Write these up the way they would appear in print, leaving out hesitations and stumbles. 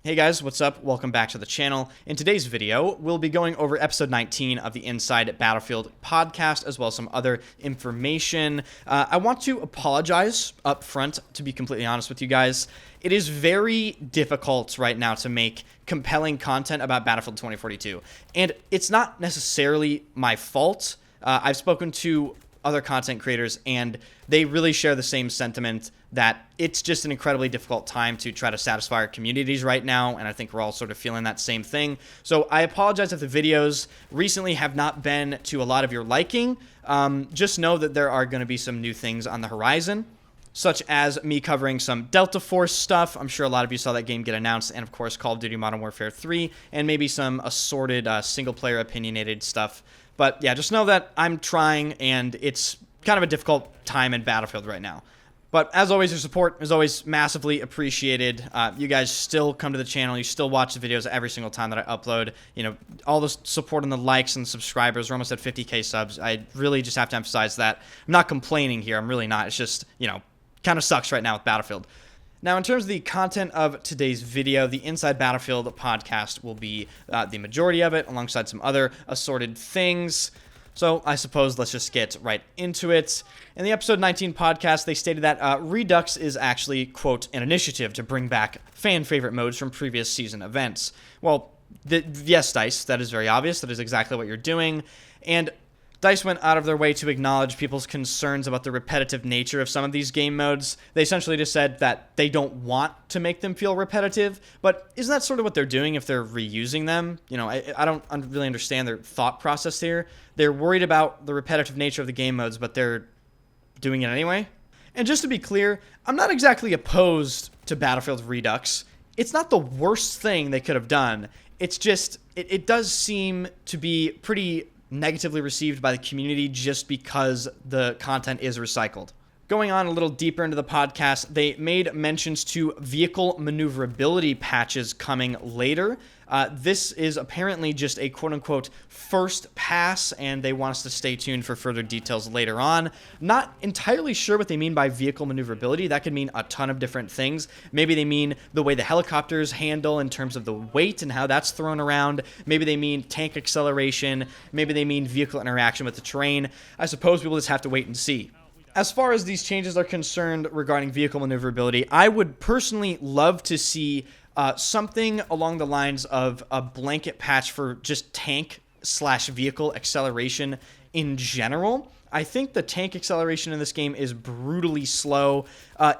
Hey guys, what's up? Welcome back to the channel. In today's video, we'll be going over episode 19 of the Inside Battlefield podcast, as well as some other information. I want to apologize up front, to be completely honest with you guys. It is very difficult right now to make compelling content about Battlefield 2042, and it's not necessarily my fault. I've spoken to other content creators, and they really share the same sentiment that it's just an incredibly difficult time to try to satisfy our communities right now, and I think we're all sort of feeling that same thing. So I apologize if the videos recently have not been to a lot of your liking. Just know that there are going to be some new things on the horizon, such as me covering some Delta Force stuff. I'm sure a lot of you saw that game get announced, and of course Call of Duty Modern Warfare 3, and maybe some assorted single-player opinionated stuff. But yeah, just know that I'm trying, and it's kind of a difficult time in Battlefield right now. But as always, your support is always massively appreciated. You guys still come to the channel. You still watch the videos every single time that I upload. You know, all the support and the likes and subscribers. We're almost at 50K subs. I really just have to emphasize that. I'm not complaining here. I'm really not. It's just, you know, kind of sucks right now with Battlefield. Now, in terms of the content of today's video, the Inside Battlefield podcast will be the majority of it, alongside some other assorted things. So I suppose let's just get right into it. In the episode 19 podcast, they stated that Redux is actually, quote, an initiative to bring back fan-favorite modes from previous season events. Well, yes, DICE, that is very obvious. That is exactly what you're doing. And DICE went out of their way to acknowledge people's concerns about the repetitive nature of some of these game modes. They essentially just said that they don't want to make them feel repetitive, but isn't that sort of what they're doing if they're reusing them? You know, I don't really understand their thought process here. They're worried about the repetitive nature of the game modes, but they're doing it anyway. And just to be clear, I'm not exactly opposed to Battlefield Redux. It's not the worst thing they could have done. It's just, it does seem to be pretty negatively received by the community just because the content is recycled. Going on a little deeper into the podcast, they made mentions to vehicle maneuverability patches coming later. This is apparently just a quote-unquote first pass, and they want us to stay tuned for further details later on. Not entirely sure what they mean by vehicle maneuverability. That could mean a ton of different things. Maybe they mean the way the helicopters handle in terms of the weight and how that's thrown around. Maybe they mean tank acceleration. Maybe they mean vehicle interaction with the terrain. I suppose we'll just have to wait and see. As far as these changes are concerned regarding vehicle maneuverability, I would personally love to see something along the lines of a blanket patch for just tank/vehicle acceleration in general. I think the tank acceleration in this game is brutally slow.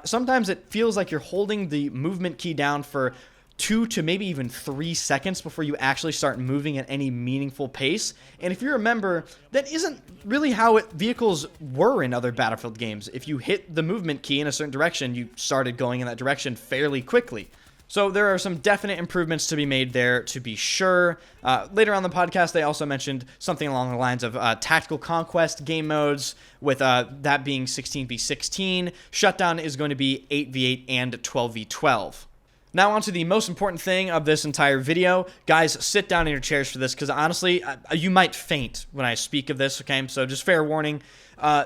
Sometimes it feels like you're holding the movement key down for 2 to maybe even 3 seconds before you actually start moving at any meaningful pace. And if you remember, that isn't really how vehicles were in other Battlefield games. If you hit the movement key in a certain direction, you started going in that direction fairly quickly. So there are some definite improvements to be made there, to be sure. Later on in the podcast, they also mentioned something along the lines of tactical conquest game modes, with that being 16v16. Shutdown is going to be 8v8 and 12v12. Now on to the most important thing of this entire video. Guys, sit down in your chairs for this, because honestly, you might faint when I speak of this, okay? So just fair warning.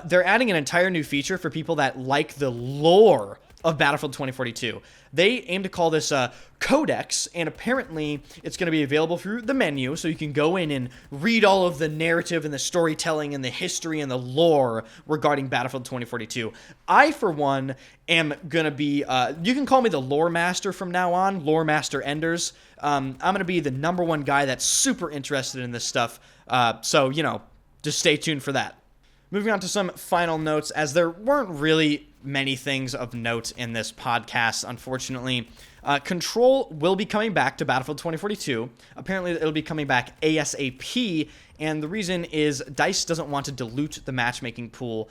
They're adding an entire new feature for people that like the lore of Battlefield 2042. They aim to call this Codex, and apparently it's going to be available through the menu, so you can go in and read all of the narrative and the storytelling and the history and the lore regarding Battlefield 2042. I, for one, am going to be, you can call me the lore master from now on, lore master Enders. I'm going to be the #1 guy that's super interested in this stuff, so, you know, just stay tuned for that. Moving on to some final notes, as there weren't really many things of note in this podcast, unfortunately. Control will be coming back to Battlefield 2042. Apparently, it'll be coming back ASAP, and the reason is DICE doesn't want to dilute the matchmaking pool,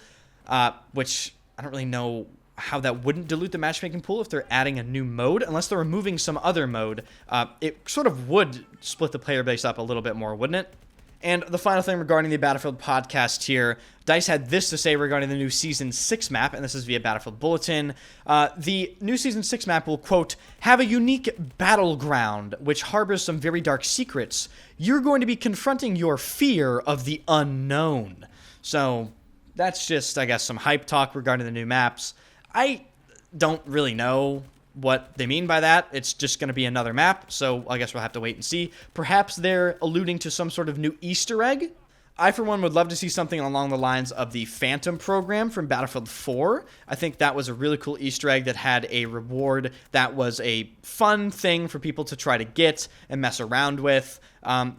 which I don't really know how that wouldn't dilute the matchmaking pool if they're adding a new mode, unless they're removing some other mode. It sort of would split the player base up a little bit more, wouldn't it? And the final thing regarding the Battlefield podcast here, DICE had this to say regarding the new Season 6 map, and this is via Battlefield Bulletin. The new Season 6 map will, quote, have a unique battleground which harbors some very dark secrets. You're going to be confronting your fear of the unknown. So that's just, I guess, some hype talk regarding the new maps. I don't really know what they mean by that. It's just going to be another map, so I guess we'll have to wait and see. Perhaps they're alluding to some sort of new Easter egg. I, for one, would love to see something along the lines of the Phantom program from Battlefield 4. I think that was a really cool Easter egg that had a reward that was a fun thing for people to try to get and mess around with.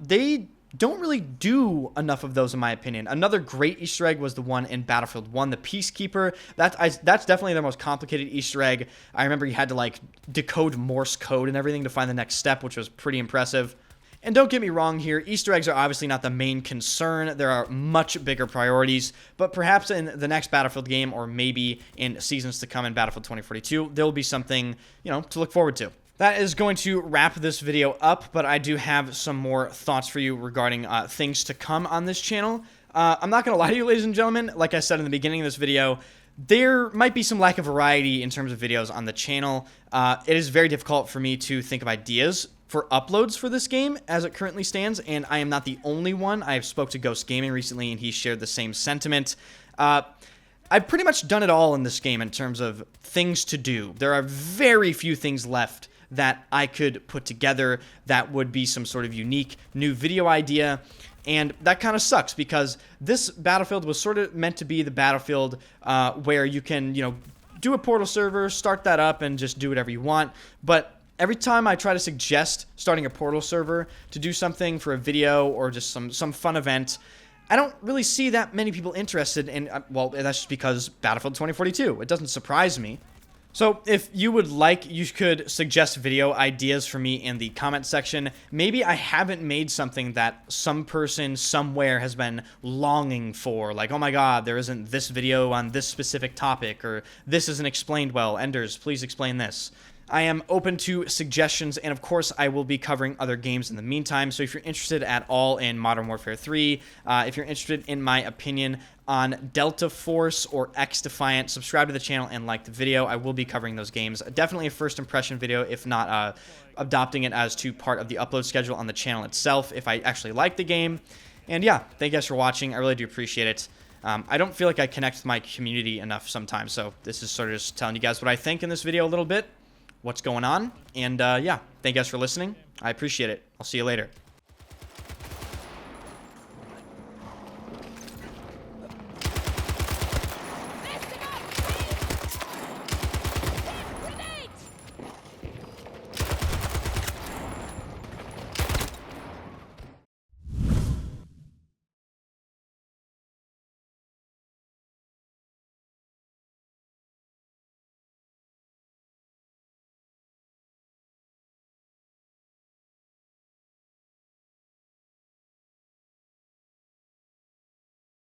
They don't really do enough of those, in my opinion. Another great Easter egg was the one in Battlefield 1, the Peacekeeper. That's definitely the most complicated Easter egg. I remember you had to, like, decode Morse code and everything to find the next step, which was pretty impressive. And don't get me wrong here, Easter eggs are obviously not the main concern. There are much bigger priorities, but perhaps in the next Battlefield game, or maybe in seasons to come in Battlefield 2042, there will be something, to look forward to. That is going to wrap this video up, but I do have some more thoughts for you regarding things to come on this channel. I'm not going to lie to you, ladies and gentlemen. Like I said in the beginning of this video, there might be some lack of variety in terms of videos on the channel. It is very difficult for me to think of ideas for uploads for this game as it currently stands, and I am not the only one. I spoke to Ghost Gaming recently, and he shared the same sentiment. I've pretty much done it all in this game in terms of things to do. There are very few things left that I could put together that would be some sort of unique new video idea, and that kind of sucks because this Battlefield was sort of meant to be the Battlefield where you can, do a portal server, start that up, and just do whatever you want, but every time I try to suggest starting a portal server to do something for a video or just some fun event, I don't really see that many people interested in, well, that's just because Battlefield 2042. It doesn't surprise me. So if you would like, you could suggest video ideas for me in the comment section. Maybe I haven't made something that some person somewhere has been longing for. Like, oh my god, there isn't this video on this specific topic, or this isn't explained well. Enders, please explain this. I am open to suggestions, and of course, I will be covering other games in the meantime. So if you're interested at all in Modern Warfare 3, if you're interested in my opinion on Delta Force or X Defiant, subscribe to the channel and like the video. I will be covering those games. Definitely a first impression video, if not adopting it as to part of the upload schedule on the channel itself, if I actually like the game. And yeah, thank you guys for watching. I really do appreciate it. I don't feel like I connect with my community enough sometimes, so this is sort of just telling you guys what I think in this video a little bit, what's going on, and yeah, thank you guys for listening. I appreciate it. I'll see you later.